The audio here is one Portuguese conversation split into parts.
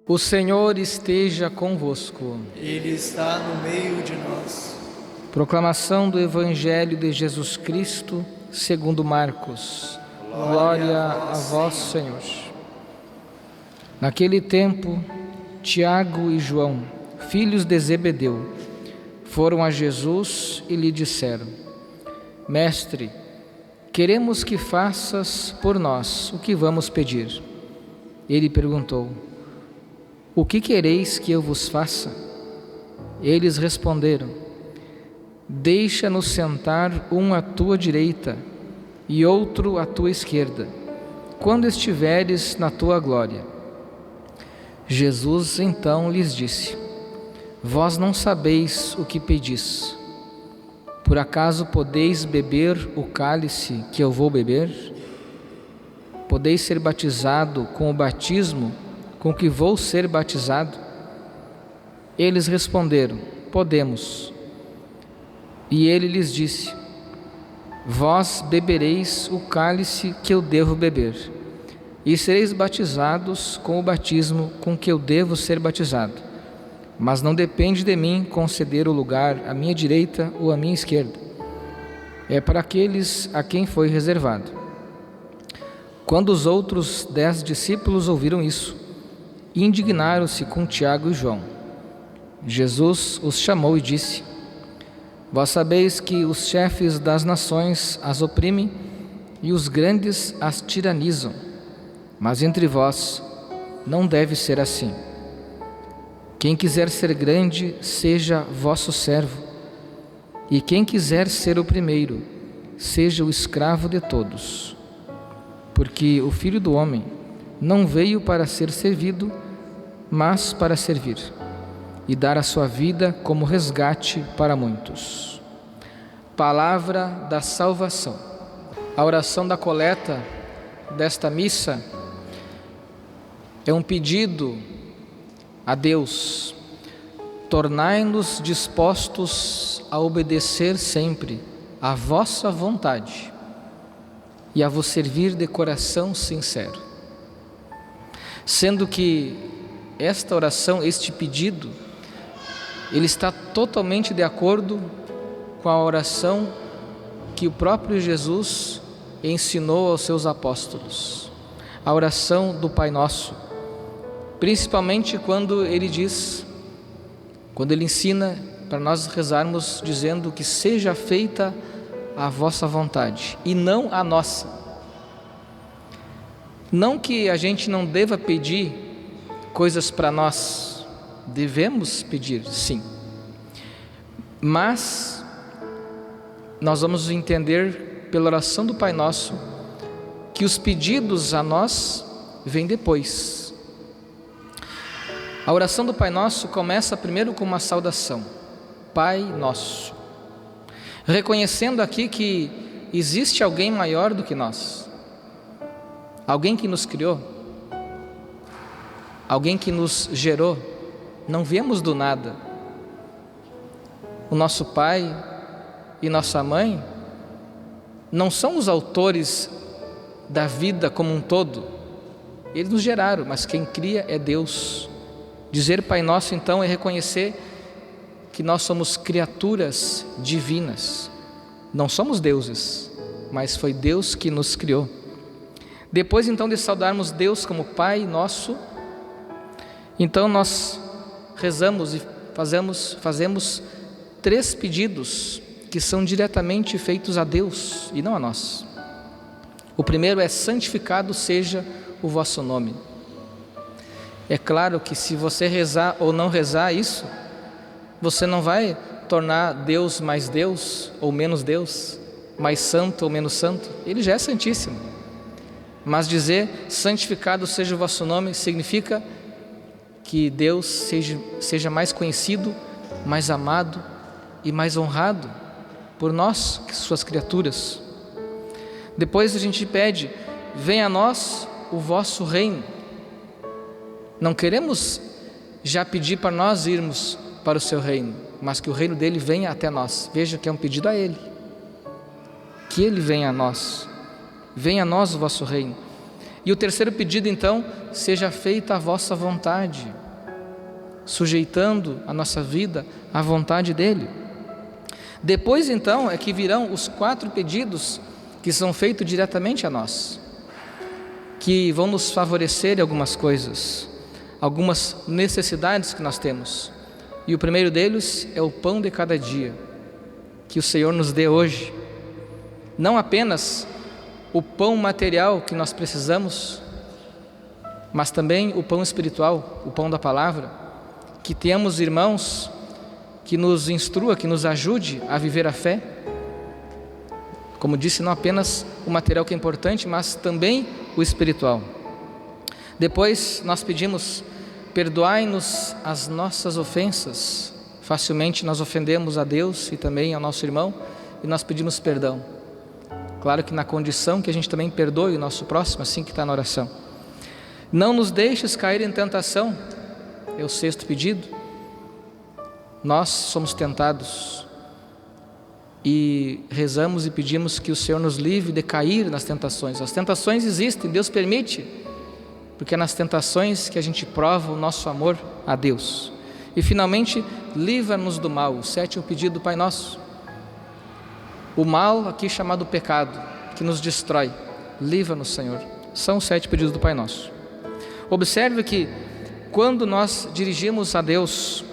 O Senhor esteja convosco. Ele está no meio de nós. Proclamação do Evangelho de Jesus Cristo, segundo Marcos. Glória a vós, Senhor. Naquele tempo, Tiago e João, filhos de Zebedeu, foram a Jesus e lhe disseram: Mestre, queremos que faças por nós o que vamos pedir. Ele perguntou: O que quereis que eu vos faça? Eles responderam: Deixa-nos sentar um à tua direita e outro à tua esquerda, quando estiveres na tua glória. Jesus então lhes disse: Vós não sabeis o que pedis. Por acaso podeis beber o cálice que eu vou beber? Podeis ser batizado com o batismo com que vou ser batizado? Eles responderam: Podemos. E ele lhes disse: Vós bebereis o cálice que eu devo beber, e sereis batizados com o batismo com que eu devo ser batizado. Mas não depende de mim conceder o lugar à minha direita ou à minha esquerda. É para aqueles a quem foi reservado. Quando os outros 10 discípulos ouviram isso, indignaram-se com Tiago e João. Jesus os chamou e disse: Vós sabeis que os chefes das nações as oprimem e os grandes as tiranizam, mas entre vós não deve ser assim. Quem quiser ser grande, seja vosso servo, e quem quiser ser o primeiro, seja o escravo de todos. Porque o Filho do Homem não veio para ser servido, mas para servir e dar a sua vida como resgate para muitos. Palavra da salvação. A oração da coleta desta missa é um pedido a Deus: tornai-nos dispostos a obedecer sempre à vossa vontade e a vos servir de coração sincero. Sendo que esta oração, este pedido, ele está totalmente de acordo com a oração que o próprio Jesus ensinou aos seus apóstolos, a oração do Pai Nosso, principalmente quando ele ensina para nós rezarmos dizendo que seja feita a vossa vontade e não a nossa. Não que a gente não deva pedir coisas para nós, devemos pedir, sim, mas nós vamos entender pela oração do Pai Nosso que os pedidos a nós vêm depois. A oração do Pai Nosso começa primeiro com uma saudação: Pai Nosso, reconhecendo aqui que existe alguém maior do que nós, alguém que nos criou, alguém que nos gerou. Não viemos do nada. O nosso pai e nossa mãe não são os autores da vida como um todo. Eles nos geraram, mas quem cria é Deus. Dizer Pai Nosso então é reconhecer que nós somos criaturas divinas. Não somos deuses, mas foi Deus que nos criou. Depois então de saudarmos Deus como Pai Nosso, então nós rezamos e fazemos 3 pedidos que são diretamente feitos a Deus e não a nós. O primeiro é: santificado seja o vosso nome. É claro que se você rezar ou não rezar isso, você não vai tornar Deus mais Deus ou menos Deus, mais santo ou menos santo. Ele já é santíssimo. Mas dizer santificado seja o vosso nome significa que Deus seja mais conhecido, mais amado e mais honrado por nós, que suas criaturas. Depois a gente pede: venha a nós o vosso reino. Não queremos já pedir para nós irmos para o seu reino, mas que o reino dele venha até nós. Veja que é um pedido a ele, que ele venha a nós. Venha a nós o vosso reino. E o terceiro pedido então: seja feita a vossa vontade, sujeitando a nossa vida à vontade dele. Depois então é que virão os 4 pedidos que são feitos diretamente a nós, que vão nos favorecer em algumas coisas, algumas necessidades que nós temos. E o primeiro deles é o pão de cada dia, que o Senhor nos dê hoje. Não apenas o pão material que nós precisamos, mas também o pão espiritual, o pão da palavra, que tenhamos irmãos que nos instrua, que nos ajude a viver a fé. Como disse, não apenas o material que é importante, mas também o espiritual. Depois nós pedimos: perdoai-nos as nossas ofensas. Facilmente nós ofendemos a Deus e também ao nosso irmão, e nós pedimos perdão. Claro que na condição que a gente também perdoe o nosso próximo, assim que está na oração. Não nos deixes cair em tentação, é o 6º pedido. Nós somos tentados e rezamos e pedimos que o Senhor nos livre de cair nas tentações. As tentações existem, Deus permite, porque é nas tentações que a gente prova o nosso amor a Deus. E finalmente, livra-nos do mal, o 7º pedido do Pai Nosso. O mal aqui chamado pecado, que nos destrói, livra-nos, Senhor. São os 7 pedidos do Pai Nosso. Observe que quando nós dirigimos a Deus,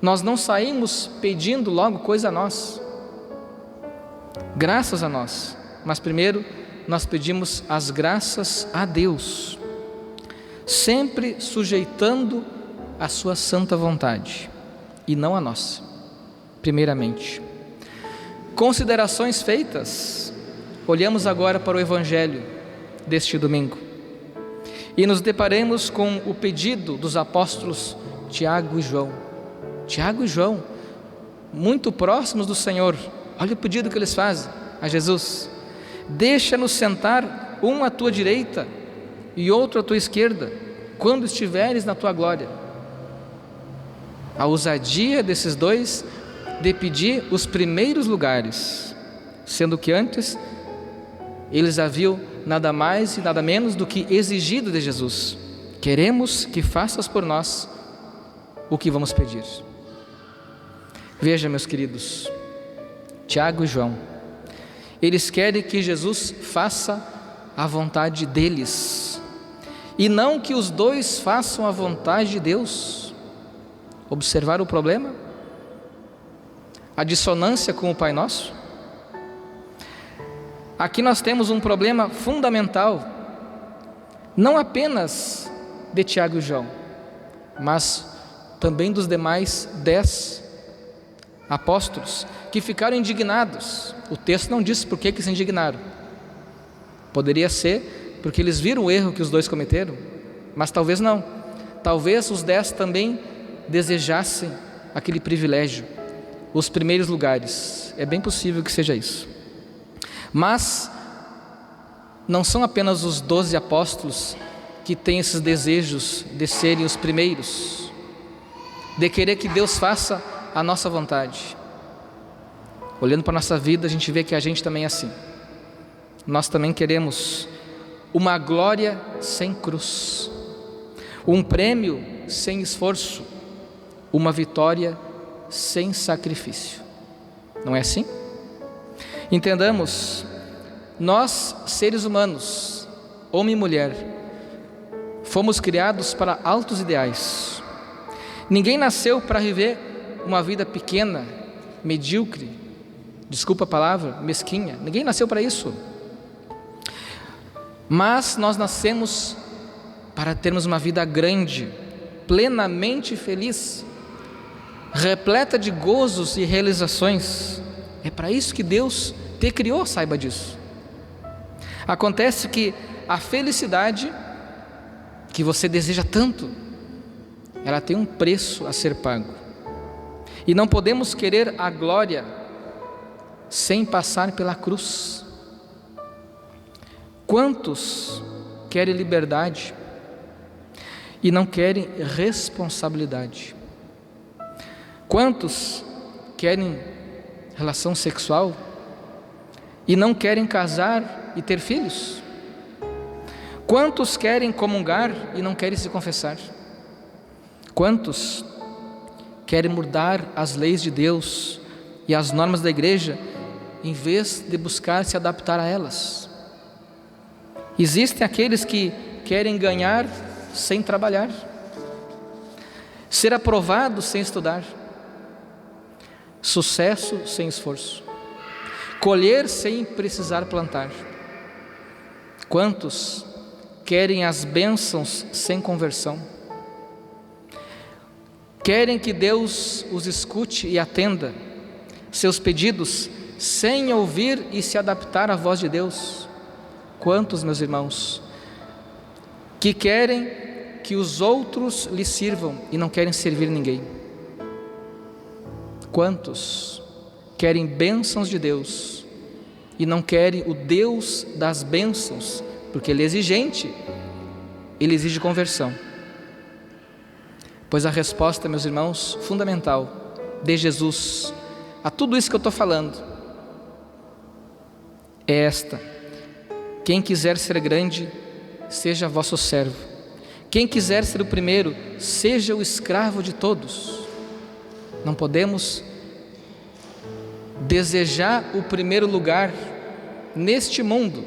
nós não saímos pedindo logo coisa a nós, graças a nós, mas primeiro nós pedimos as graças a Deus, sempre sujeitando a sua santa vontade e não a nossa, primeiramente. Considerações feitas, olhamos agora para o Evangelho deste domingo e nos deparemos com o pedido dos apóstolos Tiago e João. Tiago e João, muito próximos do Senhor, olha o pedido que eles fazem a Jesus: deixa-nos sentar um à tua direita e outro à tua esquerda, quando estiveres na tua glória. A ousadia desses dois de pedir os primeiros lugares, sendo que antes eles haviam nada mais e nada menos do que exigido de Jesus: queremos que faças por nós o que vamos pedir. Veja, meus queridos, Tiago e João, eles querem que Jesus faça a vontade deles, e não que os dois façam a vontade de Deus. Observar o problema? A dissonância com o Pai Nosso? Aqui nós temos um problema fundamental, não apenas de Tiago e João, mas também dos demais 10 apóstolos, que ficaram indignados. O texto não diz por que se indignaram. Poderia ser porque eles viram o erro que os dois cometeram, mas talvez não. Talvez os 10 também desejassem aquele privilégio, os primeiros lugares. É bem possível que seja isso. Mas não são apenas os 12 apóstolos que têm esses desejos de serem os primeiros, de querer que Deus faça a nossa vontade. Olhando para a nossa vida, a gente vê que a gente também é assim. Nós também queremos uma glória sem cruz, um prêmio sem esforço, uma vitória sem sacrifício. Não é assim? Entendamos, nós seres humanos, homem e mulher, fomos criados para altos ideais. Ninguém nasceu para viver uma vida pequena, medíocre, desculpa a palavra, mesquinha. Ninguém nasceu para isso. Mas nós nascemos para termos uma vida grande, plenamente feliz, repleta de gozos e realizações. É para isso que Deus te criou, saiba disso. Acontece que a felicidade que você deseja tanto, ela tem um preço a ser pago. E não podemos querer a glória sem passar pela cruz. Quantos querem liberdade e não querem responsabilidade? Quantos querem relação sexual e não querem casar e ter filhos? Quantos querem comungar e não querem se confessar? Quantos querem mudar as leis de Deus e as normas da igreja, em vez de buscar se adaptar a elas? Existem aqueles que querem ganhar sem trabalhar, ser aprovado sem estudar, sucesso sem esforço, colher sem precisar plantar. Quantos querem as bênçãos sem conversão? Querem que Deus os escute e atenda seus pedidos sem ouvir e se adaptar à voz de Deus? Quantos, meus irmãos, que querem que os outros lhe sirvam e não querem servir ninguém? Quantos querem bênçãos de Deus e não querem o Deus das bênçãos, porque Ele é exigente, Ele exige conversão? Pois a resposta, meus irmãos, fundamental de Jesus a tudo isso que eu estou falando é esta: quem quiser ser grande, seja vosso servo. Quem quiser ser o primeiro, seja o escravo de todos. Não podemos desejar o primeiro lugar neste mundo.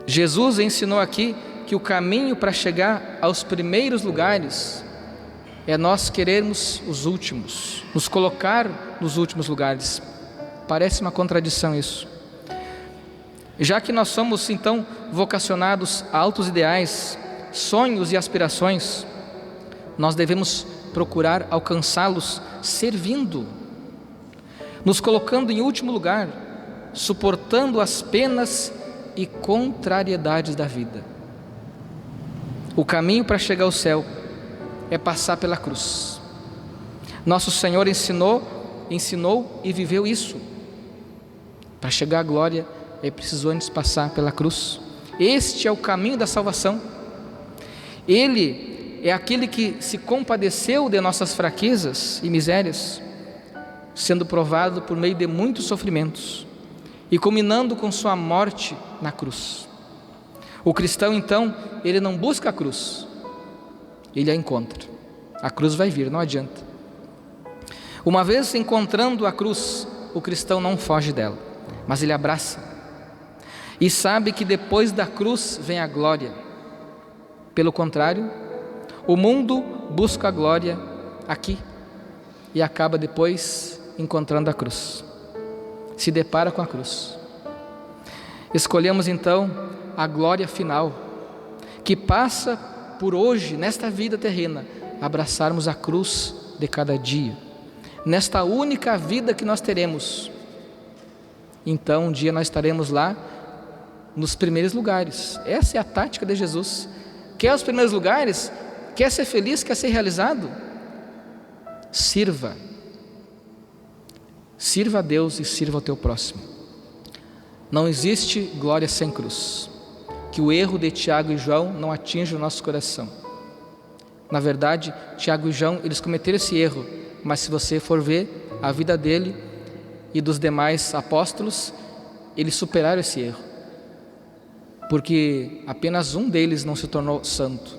Jesus ensinou aqui que o caminho para chegar aos primeiros lugares é nós querermos os últimos, nos colocar nos últimos lugares. Parece uma contradição isso. Já que nós somos então vocacionados a altos ideais, sonhos e aspirações, nós devemos procurar alcançá-los servindo, nos colocando em último lugar, suportando as penas e contrariedades da vida. O caminho para chegar ao céu é passar pela cruz. Nosso Senhor ensinou e viveu isso. Para chegar à glória é preciso antes passar pela cruz. Este é o caminho da salvação. Ele é aquele que se compadeceu de nossas fraquezas e misérias, sendo provado por meio de muitos sofrimentos e culminando com sua morte na cruz. O cristão então, ele não busca a cruz, ele a encontra. A cruz vai vir, não adianta. Uma vez encontrando a cruz, o cristão não foge dela, mas ele abraça e sabe que depois da cruz vem a glória. Pelo contrário, o mundo busca a glória aqui e acaba depois encontrando a cruz, se depara com a cruz. Escolhemos então a glória final, que passa por hoje, nesta vida terrena, abraçarmos a cruz de cada dia, nesta única vida que nós teremos. Então um dia nós estaremos lá nos primeiros lugares. Essa é a tática de Jesus. Quer os primeiros lugares? Quer ser feliz? Quer ser realizado? Sirva a Deus e sirva ao teu próximo. Não existe glória sem cruz. Que o erro de Tiago e João não atinja o nosso coração. Na verdade, Tiago e João, eles cometeram esse erro, mas se você for ver a vida dele e dos demais apóstolos, eles superaram esse erro, porque apenas um deles não se tornou santo.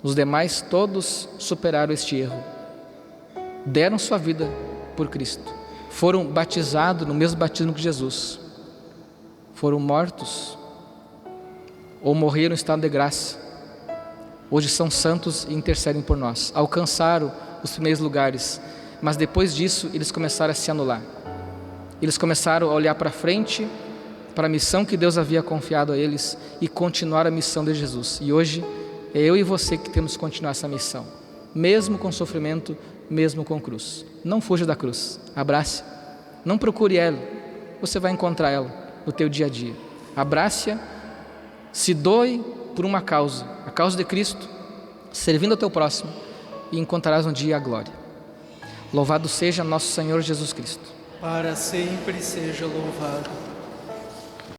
Os demais todos superaram este erro, deram sua vida por Cristo, foram batizados no mesmo batismo que Jesus, foram mortos ou morreram em estado de graça. Hoje são santos e intercedem por nós. Alcançaram os primeiros lugares, mas depois disso eles começaram a se anular. Eles começaram a olhar para frente, para a missão que Deus havia confiado a eles e continuar a missão de Jesus. E hoje é eu e você que temos que continuar essa missão, mesmo com sofrimento, mesmo com cruz. Não fuja da cruz, abrace, não procure ela, você vai encontrar ela no teu dia a dia. Abrace-a, se doe por uma causa, a causa de Cristo, servindo ao teu próximo, e encontrarás um dia a glória. Louvado seja nosso Senhor Jesus Cristo. Para sempre seja louvado.